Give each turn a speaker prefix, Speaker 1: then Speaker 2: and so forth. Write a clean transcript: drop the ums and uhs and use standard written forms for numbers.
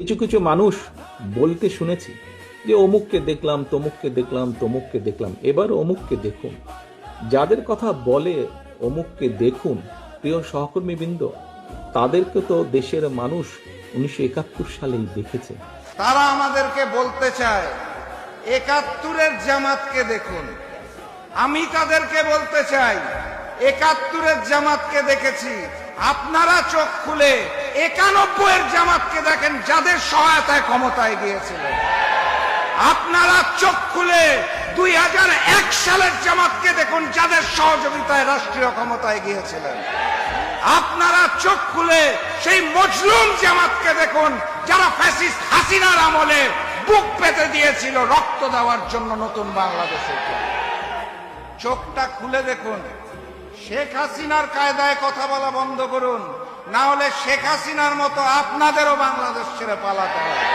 Speaker 1: কিছু কিছু মানুষ বলতে শুনেছি যে অমুককে দেখলাম, তমুককে দেখলাম, তমুককে দেখলাম। এবার অমুককে দেখুন। যাদের কথা বলে অমুককে দেখুন, প্রিয় সহকর্মীবৃন্দ, তাদেরকে তো দেশের মানুষ 1971 সালেই দেখেছে।
Speaker 2: তারা আমাদেরকে বলতে চায় 71-এর জামাতকে দেখুন। আমি তাদেরকে বলতে চাই 71-এর জামাতকে দেখেছি, আপনারা চোখ খুলে 91-এর জামাতকে দেখেন, যাদের সহায়তায় ক্ষমতায় গিয়েছিলেন। আপনারা চোখ খুলে 2001 সালের জামাতকে দেখুন, যাদের সহযোগিতায় রাষ্ট্রীয় ক্ষমতায় গিয়েছিলেন। আপনারা চোখ খুলে সেই মজলুম জামাতকে দেখুন, যারা ফ্যাসিস্ট হাসিনার আমলে বুক পেতে দিয়েছিল রক্ত দেওয়ার জন্য নতুন বাংলাদেশের। চোখটা খুলে দেখুন, শেখ হাসিনার কায়দায় কথা বলা বন্ধ করুন, না হলে শেখ হাসিনার মতো আপনাদেরও বাংলাদেশ ছেড়ে পালাতে হবে।